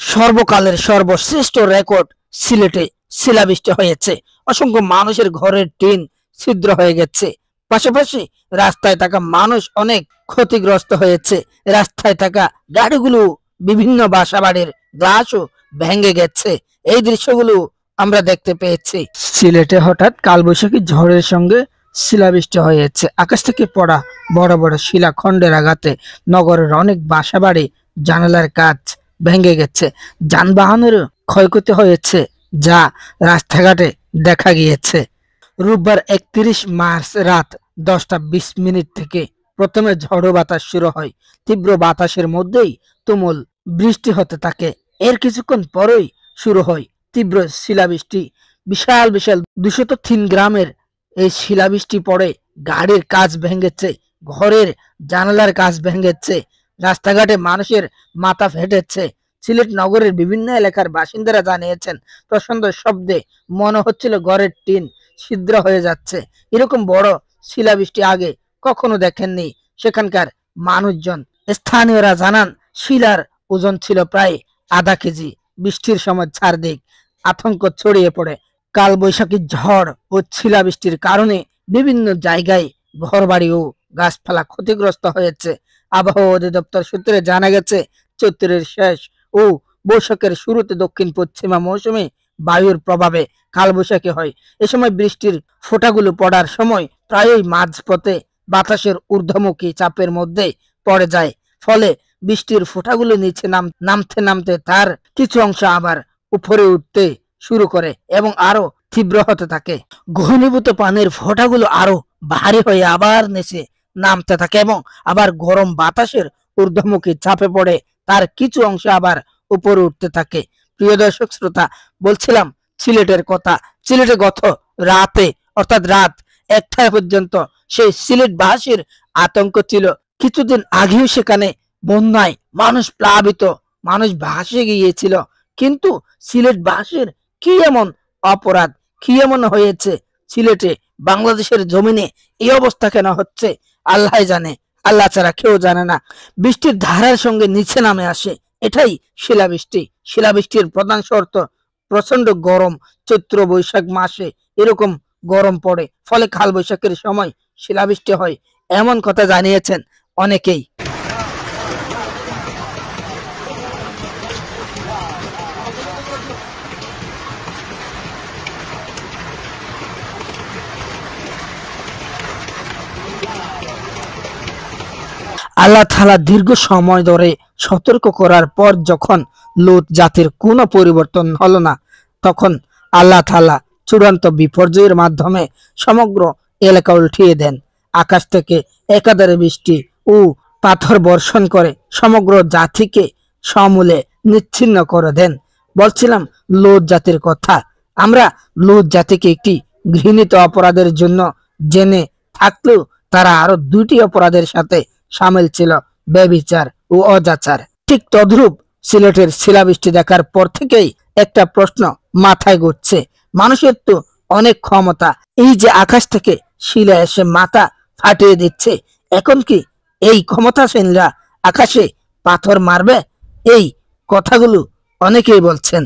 সর্বকালের সর্বশ্রেষ্ঠ রেকর্ড সিলেটে শিলাবৃষ্টি হয়েছে। অসংখ্য মানুষের ঘরের টিন ছিদ্র হয়ে গেছে। পাশাপাশি রাস্তায় থাকা মানুষ অনেক ক্ষতিগ্রস্ত হয়েছে। রাস্তায় থাকা গাড়িগুলো, বিভিন্ন বাসাবাড়ির গ্লাসও ভেঙে গেছে। এই দৃশ্যগুলো আমরা দেখতে পেয়েছি। সিলেটে হঠাৎ কালবৈশাখী ঝড়ের সঙ্গে শিলাবৃষ্টি হয়েছে। আকাশ থেকে পড়া বড় বড় শিলাখণ্ডের আঘাতে নগরের অনেক বাসাবাড়ি, জানালার কাচ ভেঙে গেছে। যানবাহনের ক্ষয়ক্ষতি হয়েছে, যা রাস্তাঘাটে দেখা গিয়েছে। রোববার 31 মার্চ রাত 10টা 20 মিনিট থেকে প্রথমে ঝড়ো বাতাস শুরু হয়। তীব্র বাতাসের মধ্যেই তুমুল বৃষ্টি হতে থাকে। এর কিছুক্ষণ পরেই শুরু হয় তীব্র শিলাবৃষ্টি। বিশাল বিশাল 203 গ্রামের এই শিলাবৃষ্টি পড়ে গাড়ির কাচ ভেঙেছে, ঘরের জানালার কাচ ভেঙেছে, রাস্তাঘাটে মানুষের মাথা ফেটেছে। সিলেট নগরের বিভিন্ন এলাকার বাসিন্দারা জানিয়েছেন, প্রচন্ড শব্দে মনে হচ্ছিল ঘরের টিন ছিদ্র হয়ে যাচ্ছে। এরকম বড় শিলাবৃষ্টি আগে কখনো দেখেননি সেখানকার মানুষজন। স্থানীয়রা জানান, শিলার ওজন ছিল প্রায় আধা কেজি। বৃষ্টির সময় চারদিক আতঙ্ক ছড়িয়ে পড়ে। কালবৈশাখী ঝড় ও শিলাবৃষ্টির কারণে বিভিন্ন জায়গায় ঘরবাড়ি ও গাছপালা ক্ষতিগ্রস্ত হয়েছে। আবহাওয়া অধিদপ্তর সূত্রে জানা গেছে, চৈত্রের শেষ ও বৈশাখের শুরুতে দক্ষিণ পশ্চিমা মৌসুমে বায়ুর প্রভাবে কালবৈশাখী হয়। এ সময় বৃষ্টির ফোঁটাগুলো পড়ার সময় প্রায়ই মাঝপথে বাতাসের ঊর্ধ্বমুখী চাপের মধ্যে পড়ে যায়। ফলে বৃষ্টির ফোঁটাগুলো নিচে নামতে নামতে তার কিছু অংশ আবার উপরে উঠতে শুরু করে এবং আরো তীব্র হতে থাকে। ঘনীভূত পানির ফোঁটাগুলো আরো ভারী হয়ে আবার নিচে নামতে থাকে এবং আবার গরম বাতাসের ঊর্ধ্বমুখী চাপে পড়ে তার কিছু অংশ আবার উপরে উঠতে থাকে। প্রিয় দর্শক শ্রোতা, বলছিলাম সিলেটের কথা। সিলেটে গত রাতে অর্থাৎ রাত 1টা পর্যন্ত সেই সিলেটবাসীর আতঙ্ক ছিল। কিছুদিন আগেও সেখানে বন্যায় মানুষ প্লাবিত, মানুষ ভাসে গিয়েছিল। কিন্তু সিলেটবাসীর কি এমন অপরাধ, কি এমন হয়েছে সিলেটে, বাংলাদেশের জমিনে এই অবস্থা কেন হচ্ছে আল্লাহ জানে, আল্লাহ ছাড়া কেউ জানে না। বৃষ্টির ধারার সঙ্গে নিচে নামে আসে, এটাই শিলাবৃষ্টি। শিলাবৃষ্টির প্রধান শর্ত প্রচন্ড গরম। চৈত্র বৈশাখ মাসে এরকম গরম পড়ে, ফলে কাল বৈশাখের সময় শিলাবৃষ্টি হয়, এমন কথা জানিয়েছেন অনেকেই। আল্লাহ তাআলা দীর্ঘ সময় ধরে সতর্ক করার পর যখন লূত জাতির কোনো পরিবর্তন হলো না, তখন আল্লাহ তাআলা চূড়ান্ত বিপর্যয়ের মাধ্যমে সমগ্র এলাকা উল্টিয়ে দেন। আকাশ থেকে একাধারে বৃষ্টি ও পাথর বর্ষণ করে সমগ্র জাতিকে সমূলে নিচ্ছিন্ন করে দেন। বলছিলাম লূত জাতির কথা। আমরা লূত জাতিকে একটি ঘৃণিত অপরাধের জন্য জেনে থাকলেও তারা আরো 2টি অপরাধের সাথে শামিল ছিল, ব্যভিচার ও অজাচার। ঠিক তদ্রূপ সিলেটের শিলাবৃষ্টি দেখার পর থেকেই একটা প্রশ্ন মাথায় ঘুরছে, মানুষের তো অনেক ক্ষমতা, এই যে আকাশ থেকে শিলা এসে মাথা ফাটিয়ে দিচ্ছে, এখন কি এই ক্ষমতাসীনরা আকাশে পাথর মারবে? এই কথাগুলো অনেকেই বলছেন।